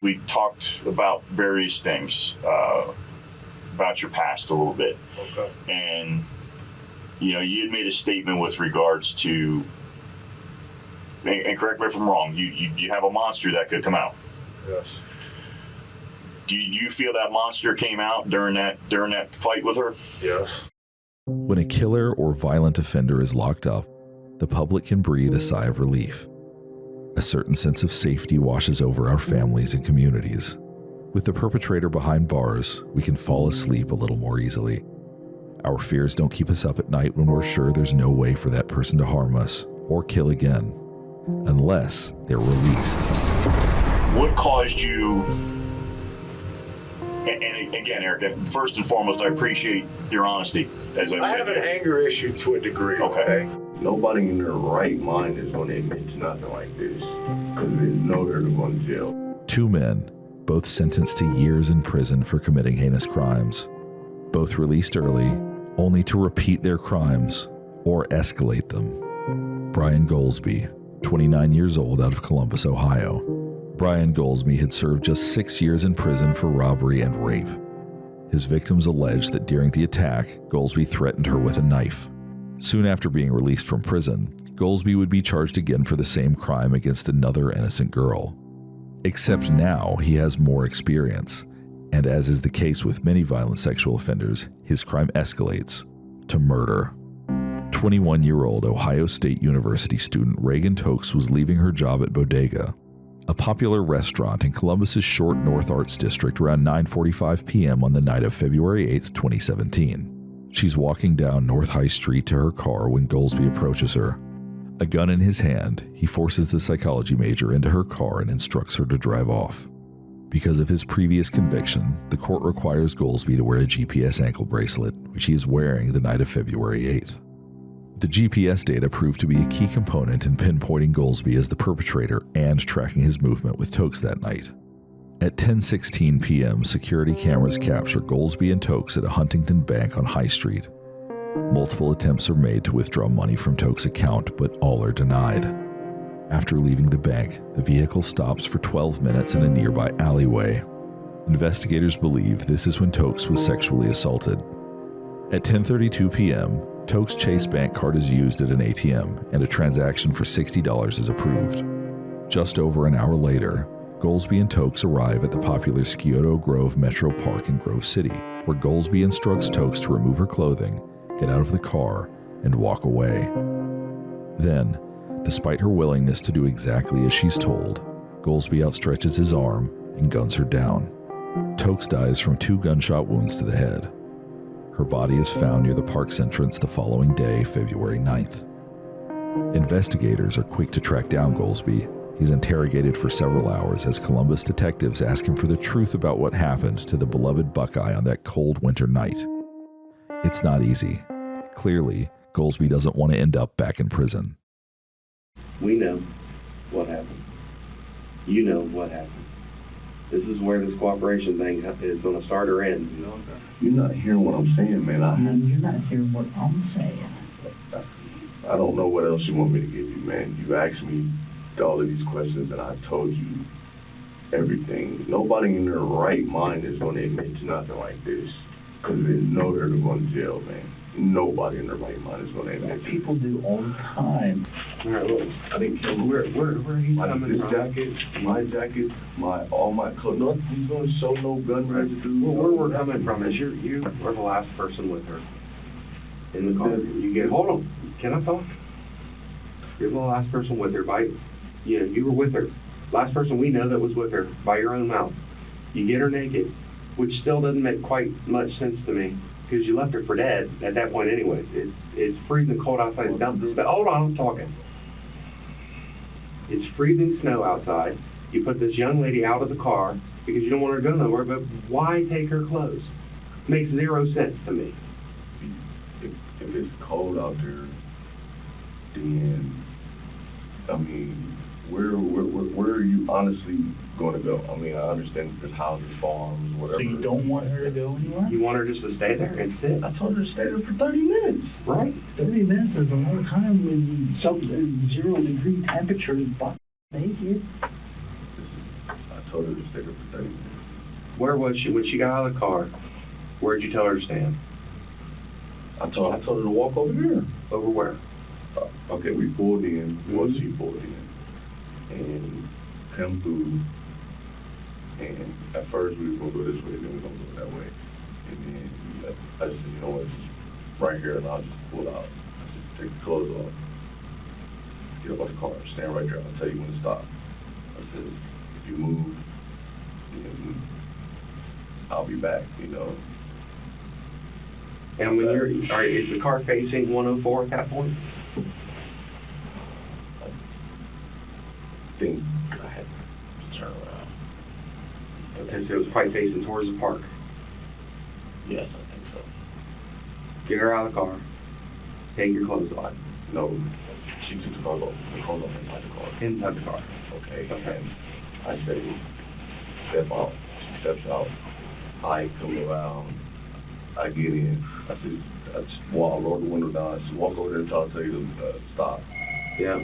We talked about various things, about your past a little bit. Okay. And, you know, you had made a statement with regards to, and correct me if I'm wrong, you have a monster that could come out. Yes. Do you feel that monster came out during that fight with her? Yes. When a killer or violent offender is locked up, the public can breathe a sigh of relief. A certain sense of safety washes over our families and communities. With the perpetrator behind bars, we can fall asleep a little more easily. Our fears don't keep us up at night when we're sure there's no way for that person to harm us or kill again, unless they're released. What caused you, and again, Eric, first and foremost, I appreciate your honesty, as I've I said. have an anger issue to a degree. Okay. Nobody in their right mind is going to admit to nothing like this, because they know they're going to jail. Two men, both sentenced to years in prison for committing heinous crimes. Both released early, only to repeat their crimes or escalate them. Brian Gosby, 29 years old, out of Columbus, Ohio. Brian Gosby had served just 6 years in prison for robbery and rape. His victims alleged that during the attack, Gosby threatened her with a knife. Soon after being released from prison, Gosby would be charged again for the same crime against another innocent girl. Except now he has more experience, and as is the case with many violent sexual offenders, his crime escalates to murder. 21-year-old Ohio State University student Reagan Tokes was leaving her job at Bodega, a popular restaurant in Columbus's Short North Arts District, around 9:45 p.m. on the night of February 8, 2017. She's walking down North High Street to her car when Gosby approaches her. A gun in his hand, he forces the psychology major into her car and instructs her to drive off. Because of his previous conviction, the court requires Gosby to wear a GPS ankle bracelet, which he is wearing the night of February 8th. The GPS data proved to be a key component in pinpointing Gosby as the perpetrator and tracking his movement with Tokes that night. At 10:16 p.m., security cameras capture Gosby and Tokes at a Huntington bank on High Street. Multiple attempts are made to withdraw money from Tokes' account, but all are denied. After leaving the bank, the vehicle stops for 12 minutes in a nearby alleyway. Investigators believe this is when Tokes was sexually assaulted. At 10:32 p.m., Tokes' Chase bank card is used at an ATM, and a transaction for $60 is approved. Just over an hour later, Gosby and Tokes arrive at the popular Scioto Grove Metro Park in Grove City, where Gosby instructs Tokes to remove her clothing, get out of the car, and walk away. Then, despite her willingness to do exactly as she's told, Gosby outstretches his arm and guns her down. Tokes dies from 2 gunshot wounds to the head. Her body is found near the park's entrance the following day, February 9th. Investigators are quick to track down Gosby. He's interrogated for several hours as Columbus detectives ask him for the truth about what happened to the beloved Buckeye on that cold winter night. It's not easy. Clearly, Gosby doesn't want to end up back in prison. We know what happened. You know what happened. This is where this cooperation thing is going to start or end. You're not hearing what I'm saying, man. You're not hearing what I'm saying. I don't know what else you want me to give you, man. You asked me all of these questions, and I told you everything. Nobody in their right mind is going to admit to nothing like this, because they know they're going to jail, man. Nobody in their right mind is going to admit to. People do all the time. All right, look, I didn't kill him. Where are you coming This from? jacket, all my clothes. Nothing's going to show no gun residue. Well, where we're coming from is you were the last person with her in the car. Hold on. Can I talk? You're the last person with her. You were with her. Last person we know that was with her by your own mouth. You get her naked, which still doesn't make quite much sense to me, because you left her for dead at that point anyways. It's freezing cold outside. Hold on, I'm talking. It's freezing snow outside. You put this young lady out of the car because you don't want her to go nowhere, but why take her clothes? Makes zero sense to me. If it's cold out there, then, I mean, where are you honestly going to go? I mean, I understand there's houses, farms, whatever. So you don't want her to go anywhere? You want her just to stay there and sit? I told her to stay there for 30 minutes. Right. 30 minutes is a long time when some 0 degree temperature is naked. I told her to stay there for 30 minutes. Where was she when she got out of the car? Where'd you tell her to stand? I told her to walk over here. Over where? Okay, we pulled in. Well, she pulled in. And come through. And at first we were going to go this way, then we were going to go that way. And then I just said, you know what, it's right here, and I'll just pull out. I said, take the clothes off. Get up out the car, stand right there, I'll tell you when to stop. I said, if you move, then I'll be back, you know. And when is the car facing 104 at that point? I think I had to turn around. Okay, so it was probably facing towards the park. Yes, I think so. Get her out of the car. Take your clothes off. No, she took the clothes off inside the car. Inside the car. Okay, and I say, step out. She steps out. I come around. I get in. I roll the window down. I said, walk over there until I tell you to stop. Yeah.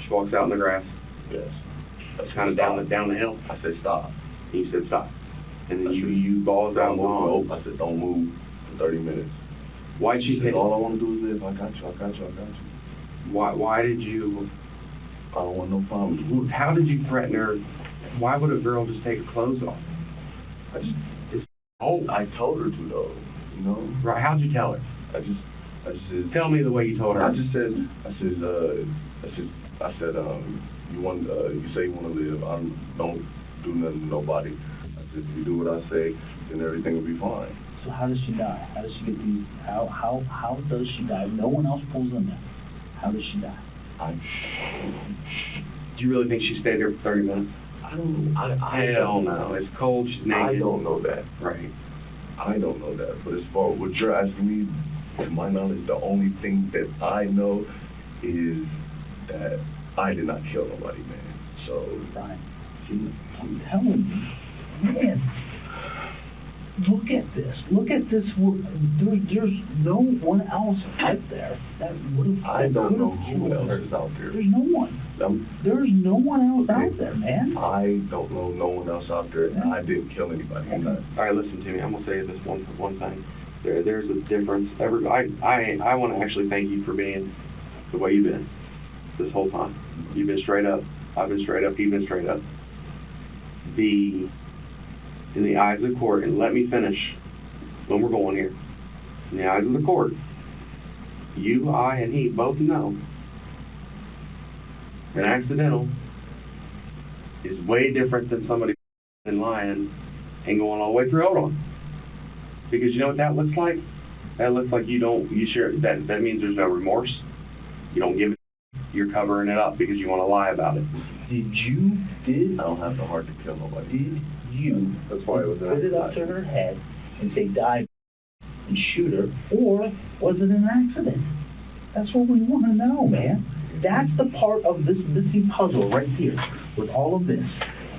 She walks out in the grass. Yes. That's kind of down the hill. I said, stop. And you said stop. And then you balls out and gone. I said, don't move for 30 minutes. Why'd she say? All I want to do is live. I got you. Why did you? I don't want no problems. How did you threaten her? Why would a girl just take her clothes off? I told her to though. You know. Right? How'd you tell her? I just said. Tell me the way you told her. I said, you say you want to live. I don't do nothing to nobody. I said, if you do what I say, then everything will be fine. So how does she die? How does she get these? How does she die? No one else pulls in there. How does she die? Do you really think she stayed there for 30 minutes? I don't know. I don't know. It's cold. She's naked. I don't know that. Right. I don't know that. But as far as what you're asking me, to my knowledge, the only thing that I know is that I did not kill nobody, man. So, Brian, I'm telling you, man. Look at this. There's no one else out there that would have. I don't know who else is out there. There's no one. There's no one else out there, man. I don't know no one else out there, and I didn't kill anybody. All right, listen to me. I'm gonna say this one thing. There's a difference. I want to actually thank you for being the way you've been this whole time. You've been straight up. I've been straight up. You've been straight up. In the eyes of the court, and let me finish when we're going here. In the eyes of the court, you, I, and he both know an accidental is way different than somebody lying and going all the way through. Hold on. Because you know what that looks like? That looks like you share, that means there's no remorse. You don't give it, you're covering it up because you want to lie about it. I don't have the heart to kill nobody. Did you That's why it was put it up to her head and say die and shoot her, or was it an accident? That's what we want to know, man. That's the part of this missing puzzle right here with all of this.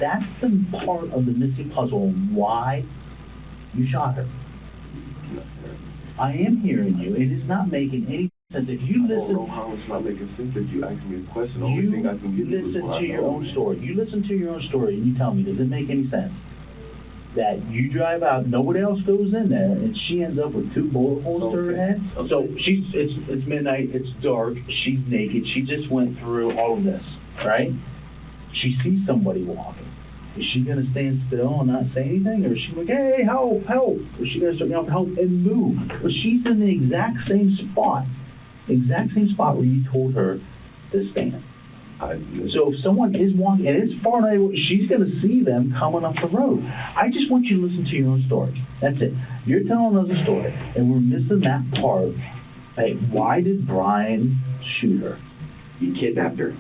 That's the part of the missing puzzle why you shot her. I am hearing you. It is not making any sense. If you listen, I don't know how it's not making sense if you ask me a question. The only thing I can give you is what I know. Your own story. You listen to your own story and you tell me, does it make any sense that you drive out, nobody else goes in there, and she ends up with 2 bullet holes to her head? Okay. So it's midnight, it's dark, she's naked, she just went through all of this, right? She sees somebody walking. Is she going to stand still and not say anything? Or is she like, hey, help, help? Or is she going to start yelling, help, and move? But she's in the exact same spot where you told her to stand. So if someone is walking, and it's far away, she's going to see them coming up the road. I just want you to listen to your own story. That's it. You're telling us a story, and we're missing that part. Hey, why did Brian shoot her? You kidnapped her.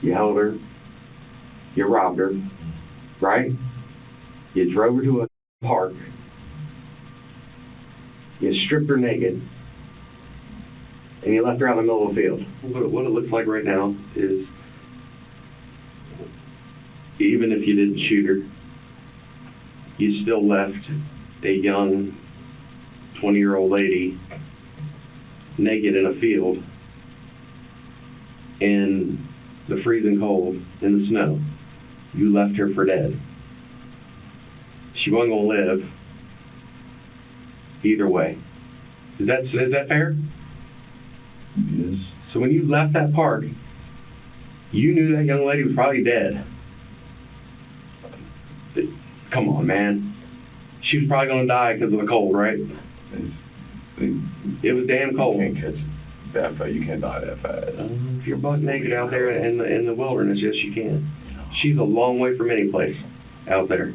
You held her. You robbed her, right? You drove her to a park. You stripped her naked. And you left her out in the middle of the field. What it looks like right now is, even if you didn't shoot her, you still left a young 20-year-old lady naked in a field in the freezing cold, in the snow. You left her for dead. She wasn't gonna live either way. Is that fair? Yes. So when you left that park, you knew that young lady was probably dead. Come on, man. She was probably gonna die because of the cold, right? It was damn cold. You can't catch it that fast. You can't die that fast. If you're buck naked out there in the wilderness, yes, you can. She's a long way from any place out there.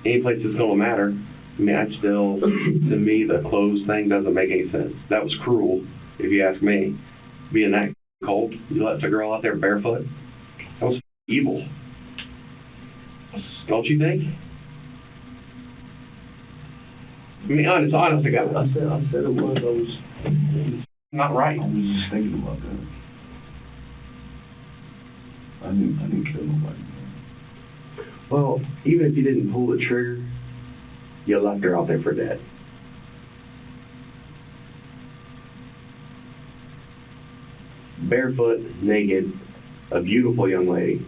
Any place that's gonna matter. I mean, I still, to me, the clothes thing doesn't make any sense. That was cruel, if you ask me. Being that cold, you left a girl out there barefoot. That was evil. Don't you think? I mean, honest to God. I said it was. I was Not right. I was just thinking about that. I didn't kill nobody, man. Well, even if you didn't pull the trigger, you left her out there for dead. Barefoot, naked, a beautiful young lady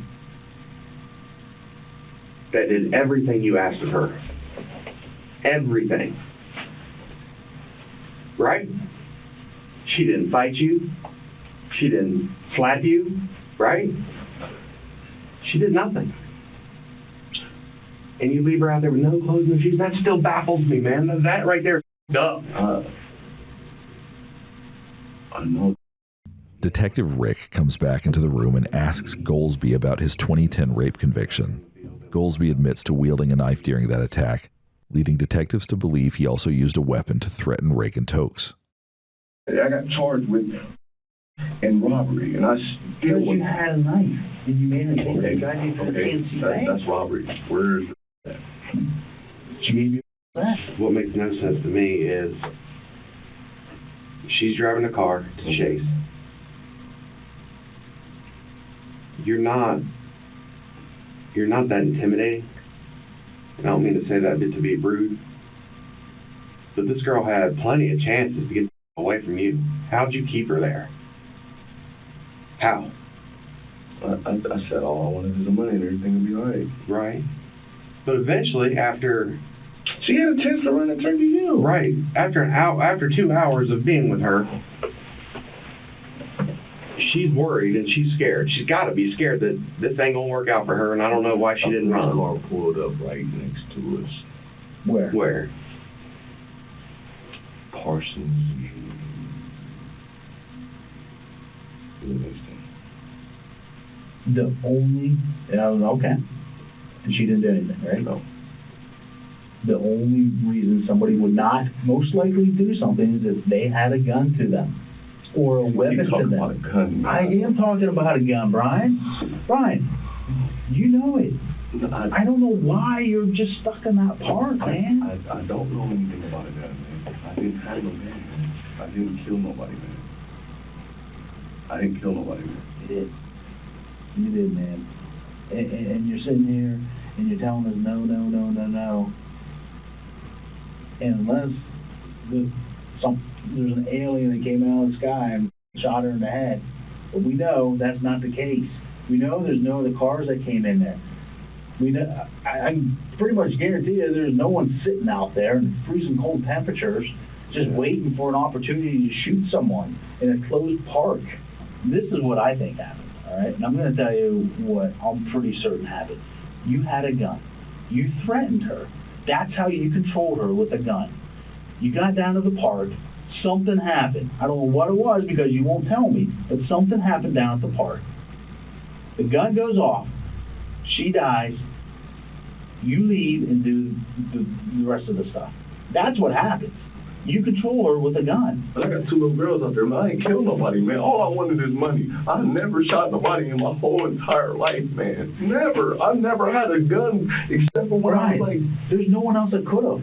that did everything you asked of her. Everything. Right? She didn't fight you. She didn't slap you. Right? She did nothing. And you leave her out there with no clothes, no shoes. That still baffles me, man. That right there is up. I know. Detective Rick comes back into the room and asks Gosby about his 2010 rape conviction. Gosby admits to wielding a knife during that attack, leading detectives to believe he also used a weapon to threaten Reagan Tokes. I got charged with robbery, and I still. Because you had a knife, and you made a Okay, fancy thing. that's robbery. Where's that? She gave you that. What makes no sense to me is she's driving a car to chase. You're not that intimidating. And I don't mean to say that to be rude, but this girl had plenty of chances to get away from you. How'd you keep her there? How? I said all I wanted is the money and everything would be all right. Right. But eventually, after She had a chance to run and turn to you. right after 2 hours of being with her, she's worried and she's scared. She's got to be scared that this ain't gonna work out for her, and I don't know why she didn't The run. car pulled up right next to us. Where? Where? Parsons. Livingston. The only, okay. And she didn't do anything, right? No. The only reason somebody would not most likely do something is if they had a gun to them. Or a weapon You to talking them. about a gun, man. I am talking about a gun, Brian. Brian, you know it. I don't know why you're just stuck in that part, man. I don't know anything about a gun, man. I didn't have no gun, man. I didn't kill nobody, man. I didn't kill nobody, man. You did. You did, man. And you're sitting here and you're telling us no. And unless there's an alien that came out of the sky and shot her in the head, but we know that's not the case. We know there's no other cars that came in there. We know, I can pretty much guarantee you there's no one sitting out there in freezing cold temperatures just waiting for an opportunity to shoot someone in a closed park. This is what I think happened, all right? And I'm going to tell you what I'm pretty certain happened. You had a gun. You threatened her. That's how you controlled her, with a gun. You got down to the park. Something happened. I don't know what it was because you won't tell me, but something happened down at the park. The gun goes off. She dies. You leave and do the rest of the stuff. That's what happens. You control her with a gun. But I got 2 little girls out there, man. I ain't killed nobody, man. All I wanted is money. I never shot nobody in my whole entire life, man. Never. I never had a gun except for when I was like... There's no one else that could have.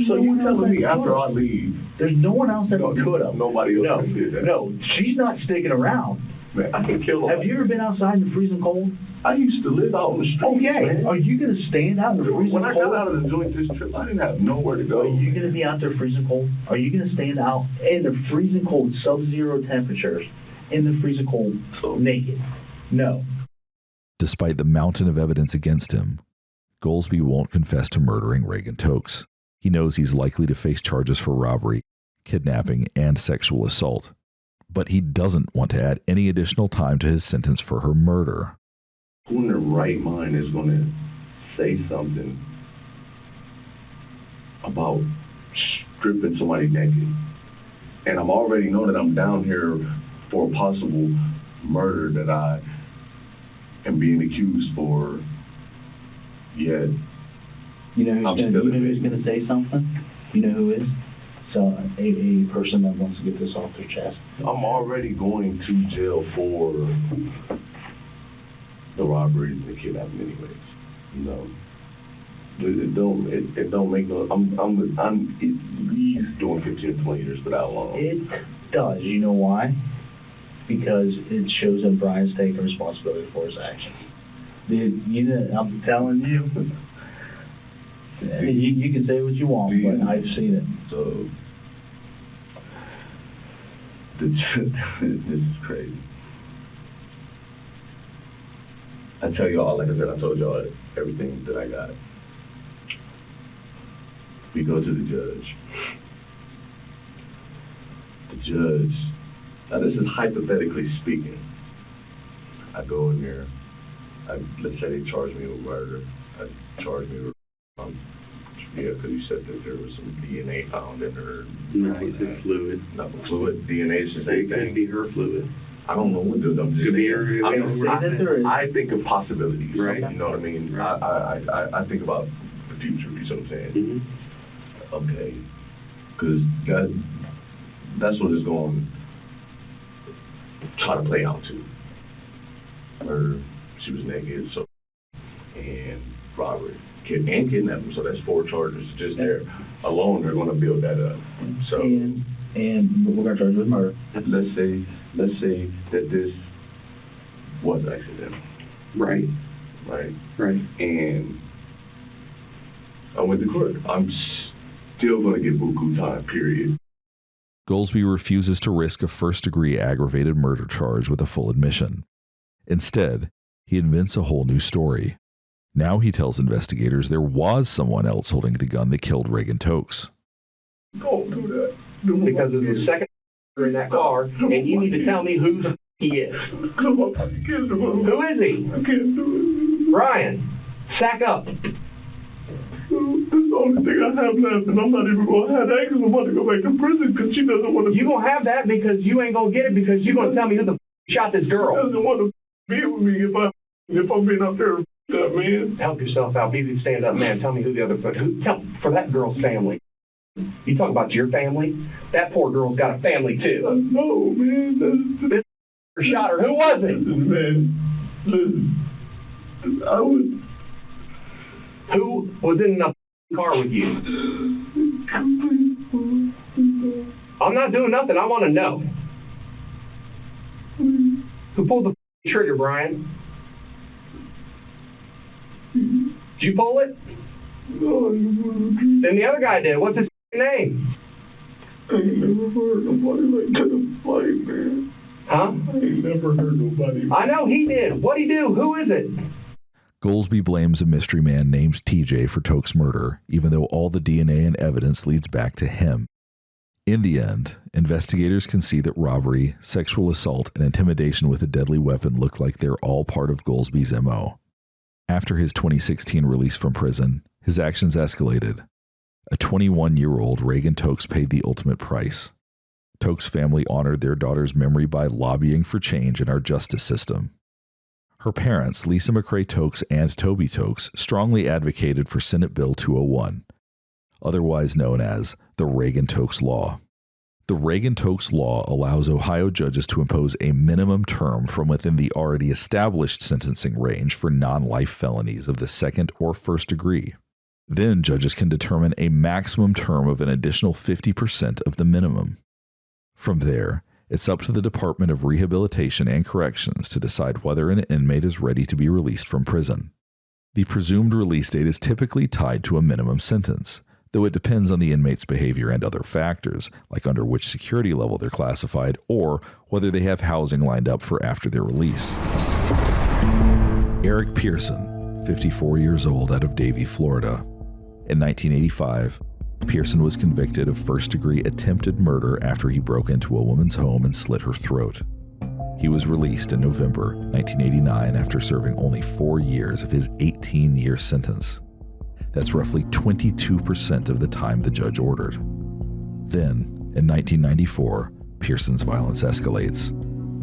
So you telling me after I leave... There's no one else that could have. Nobody else did that. No, she's not sticking around. Man, I can kill nobody. Have you ever been outside in the freezing cold? I used to live out on the street, Okay. man. Are you going to stand out in the freezing When I cold? got out of the joint this trip, I didn't have nowhere to go. Are you going to be out there freezing cold? Are you going to stand out in the freezing cold, sub-zero temperatures, in the freezing cold, naked? No. Despite the mountain of evidence against him, Gosby won't confess to murdering Reagan Tokes. He knows he's likely to face charges for robbery, kidnapping, and sexual assault. But he doesn't want to add any additional time to his sentence for her murder. Who in their right mind is going to say something about stripping somebody naked? And I'm already know that I'm down here for a possible murder that I am being accused for. Yet, You know who's going to say something? You know who is? So a person that wants to get this off their chest. I'm already going to jail for the robbery and the kidnapping anyways. You know, it don't make no. I'm at least doing 15 or 20 years for that long. It does. You know why? Because it shows that Brian's taking responsibility for his actions. Dude, I'm telling you. You can say what you want, but I've seen it. So, this is crazy. I tell y'all, like I said, I told y'all everything that I got. We go to the judge. The judge, now this is hypothetically speaking. I go in there, let's say they charge me with murder. Charge me with because you said that there was some DNA found in her. No, it's fluid. Not fluid. DNA is the same thing. It could be her fluid. I don't know what I'm just saying. I think of possibilities. Right. You know what I mean? Right. I think about the future. You know what I'm saying? Mm-hmm. Okay. Because that's what it's going to try to play out to. Her, she was naked, so, and robbery. And kidnapping, so that's 4 charges just there alone. They're going to build that up. So and we're going to charge with murder. Let's say that this was accidental. Right. And I went to court. I'm still going to get buku time. Period. Gosby refuses to risk a first-degree aggravated murder charge with a full admission. Instead, he invents a whole new story. Now he tells investigators there was someone else holding the gun that killed Reagan Tokes. Don't do that. Because there's a second in that car, and you need to tell me who the he is. Come on, I can't do it. Who is he? I can't do it. Brian, sack up. This is the only thing I have left, and I'm not even going to have that because I'm about to go back to prison because she doesn't want to. You going to have that because you ain't going to get it because you're going to tell me who the shot this girl. She doesn't want to be with me if I'm being out there. Man. Help yourself out. Be the stand-up man. Tell me who the other... for that girl's family. You talk about your family? That poor girl's got a family, too. No, man. This shot her. Who was it? Listen. I was... Who was in the car with you? I'm not doing nothing. I want to know. Who pulled the trigger, Brian? Did you pull it? No, then the other guy did. What's his name? I ain't never heard nobody like that in fight, man. Huh? I ain't never heard nobody. I know he did. What'd he do? Who is it? Gosby blames a mystery man named TJ for Tokes' murder, even though all the DNA and evidence leads back to him. In the end, investigators can see that robbery, sexual assault, and intimidation with a deadly weapon look like they're all part of Gosby's MO. After his 2016 release from prison, his actions escalated. A 21-year-old Reagan Tokes paid the ultimate price. Tokes' family honored their daughter's memory by lobbying for change in our justice system. Her parents, Lisa McCrae Tokes and Toby Tokes, strongly advocated for Senate Bill 201, otherwise known as the Reagan Tokes Law. The Reagan Tokes Law allows Ohio judges to impose a minimum term from within the already established sentencing range for non-life felonies of the second or first degree. Then judges can determine a maximum term of an additional 50% of the minimum. From there, it's up to the Department of Rehabilitation and Corrections to decide whether an inmate is ready to be released from prison. The presumed release date is typically tied to a minimum sentence, though it depends on the inmate's behavior and other factors, like under which security level they're classified or whether they have housing lined up for after their release. Eric Pearson, 54 years old, out of Davie, Florida. In 1985, Pearson was convicted of first-degree attempted murder after he broke into a woman's home and slit her throat. He was released in November 1989 after serving only 4 years of his 18-year sentence. That's roughly 22% of the time the judge ordered. Then, in 1994, Pearson's violence escalates.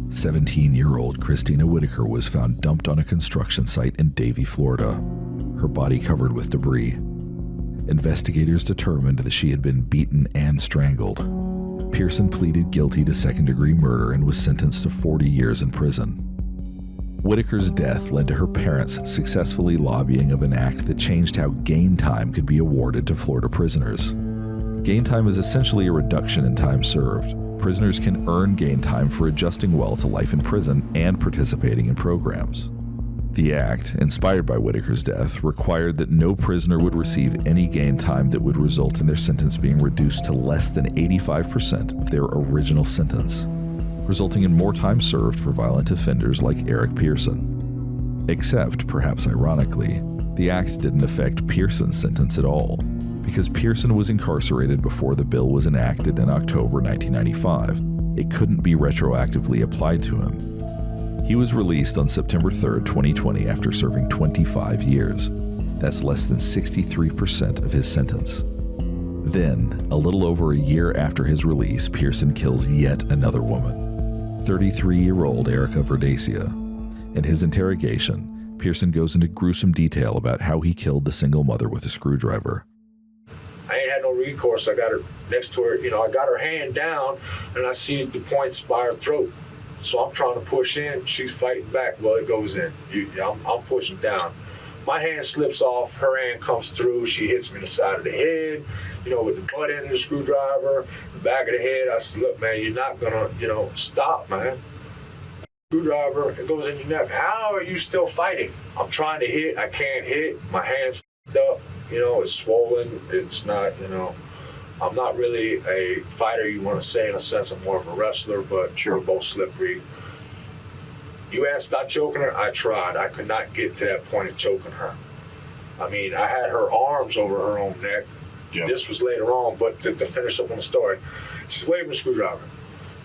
17-year-old Christina Whitaker was found dumped on a construction site in Davie, Florida, her body covered with debris. Investigators determined that she had been beaten and strangled. Pearson pleaded guilty to second-degree murder and was sentenced to 40 years in prison. Whitaker's death led to her parents successfully lobbying of an act that changed how gain time could be awarded to Florida prisoners. Gain time is essentially a reduction in time served. Prisoners can earn gain time for adjusting well to life in prison and participating in programs. The act, inspired by Whitaker's death, required that no prisoner would receive any gain time that would result in their sentence being reduced to less than 85% of their original sentence, resulting in more time served for violent offenders like Eric Pearson. Except, perhaps ironically, the act didn't affect Pearson's sentence at all, because Pearson was incarcerated before the bill was enacted in October 1995. It couldn't be retroactively applied to him. He was released on September 3, 2020 after serving 25 years. That's less than 63% of his sentence. Then, a little over a year after his release, Pearson kills yet another woman, 33-year-old Erica Verdesia. In his interrogation, Pearson goes into gruesome detail about how he killed the single mother with a screwdriver. I ain't had no recourse. I got her next to her, I got her hand down, and I see the points by her throat. So I'm trying to push in. She's fighting back. Well, it goes in. I'm pushing down. My hand slips off. Her hand comes through. She hits me in the side of the head, with the butt end of the screwdriver, the back of the head. I said, look, man, you're not going to, stop, man. Screwdriver, it goes in your neck. How are you still fighting? I'm trying to hit. I can't hit. My hand's up. It's swollen. It's not, I'm not really a fighter, you want to say, in a sense. I'm more of a wrestler, but sure, we're both slippery. You asked about choking her. I tried. I could not get to that point of choking her. I mean, I had her arms over her own neck. Yep. This was later on, but to finish up on the story, she's waving a screwdriver.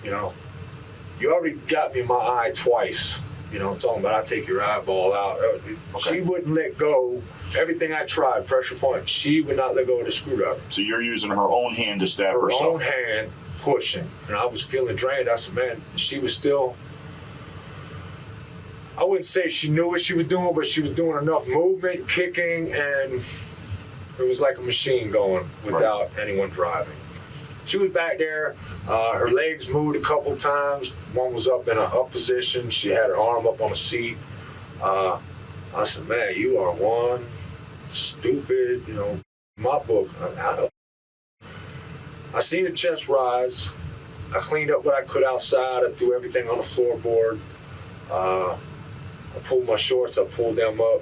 You already got me in my eye twice. Talking about I take your eyeball out. Okay. She wouldn't let go. Everything I tried, pressure point, she would not let go of the screwdriver. So you're using her own hand to stab herself? Her own hand pushing. And I was feeling drained. I said, man, she was still, I wouldn't say she knew what she was doing, but she was doing enough movement, kicking, and it was like a machine going without anyone driving. She was back there. Her legs moved a couple times. One was up in an up position. She had her arm up on a seat. I said, man, you are one stupid, my book. I seen the chest rise. I cleaned up what I could outside. I threw everything on the floorboard. I pulled my shorts. I pulled them up.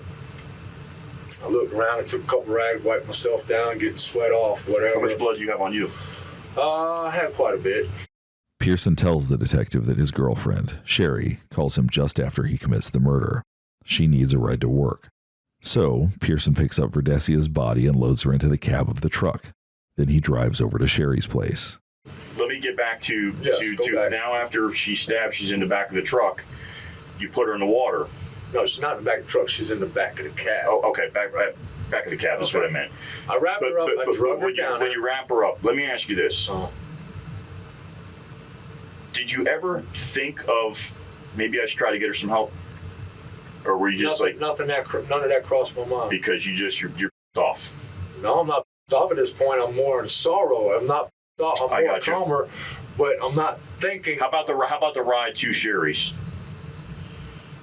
I looked around and took a couple rags, wiped myself down, getting sweat off, whatever. How much blood do you have on you? I had quite a bit. Pearson tells the detective that his girlfriend, Sherry, calls him just after he commits the murder. She needs a ride to work. So, Pearson picks up Verdesia's body and loads her into the cab of the truck. Then he drives over to Sherry's place. Let me get back to back. Now after she's stabbed, she's in the back of the truck. You put her in the water. No, she's not in the back of the truck. She's in the back of the cab. Oh, okay. Back of the cab. That's what I meant. I wrapped her up. I drug her down. When you wrap her up, let me ask you this. Did you ever think of maybe I should try to get her some help? Or were you just none of that crossed my mind. Because you're off? No, I'm not off at this point. I'm more in sorrow. I'm not. I'm more calmer, but I'm not thinking. How about the ride to Sherry's?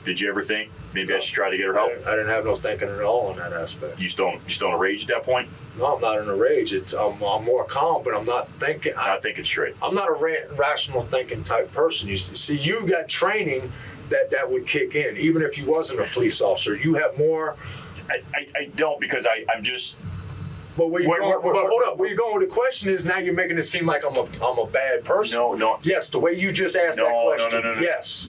Did you ever think maybe I should try to get her help? I didn't have no thinking at all on that aspect. You still in a rage at that point? No, I'm not in a rage. I'm more calm, but I'm not thinking. Not thinking straight. I'm not a rational thinking type person. You got training that would kick in, even if you wasn't a police officer. You have more. I don't, because I'm just. But hold up. Where you're going with the question is now you're making it seem like I'm a bad person. No. Yes, the way you just asked that question. No. Yes.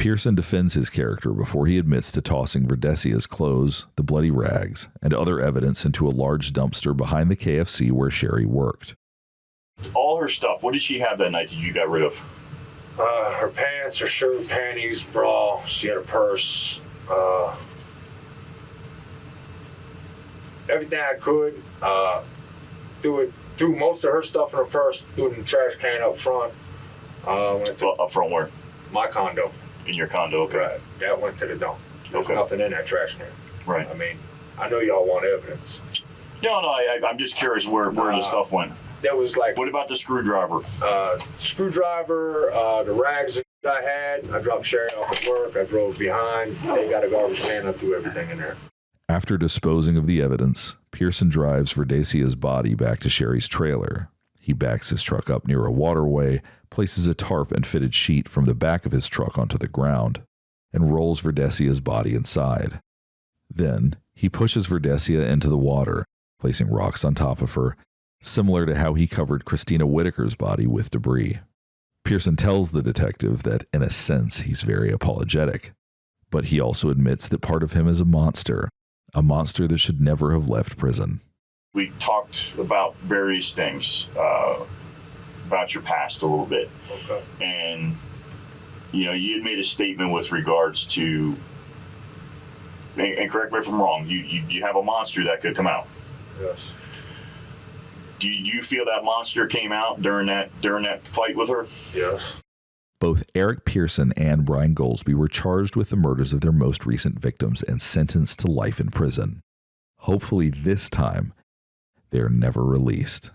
Pearson defends his character before he admits to tossing Verdesia's clothes, the bloody rags, and other evidence into a large dumpster behind the KFC where Sherry worked. All her stuff, what did she have that night that you got rid of? Her pants, her shirt, panties, bra. She had a purse. Everything I could. Threw most of her stuff in her purse. Threw it in the trash can up front. Went to Up front where? my condo. In your condo, okay. Right. That went to the dump. There's Okay. nothing in that trash can. Right. I mean, I know y'all want evidence. No, I'm just curious where the stuff went. There was like What about the screwdriver? screwdriver, the rags that I had. I dropped Sherry off at work. I drove behind. They got a garbage can. I threw everything in there. After disposing of the evidence, Pearson drives Verdesia's body back to Sherry's trailer. He backs his truck up near a waterway, places a tarp and fitted sheet from the back of his truck onto the ground, and rolls Verdesia's body inside. Then, he pushes Verdesia into the water, placing rocks on top of her, similar to how he covered Christina Whitaker's body with debris. Pearson tells the detective that, in a sense, he's very apologetic, but he also admits that part of him is a monster that should never have left prison. We talked about various things, about your past a little bit. Okay. And, you had made a statement with regards to, and correct me if I'm wrong, you have a monster that could come out. Yes. Do you feel that monster came out during that fight with her? Yes. Both Eric Pearson and Brian Gosby were charged with the murders of their most recent victims and sentenced to life in prison. Hopefully this time, they're never released.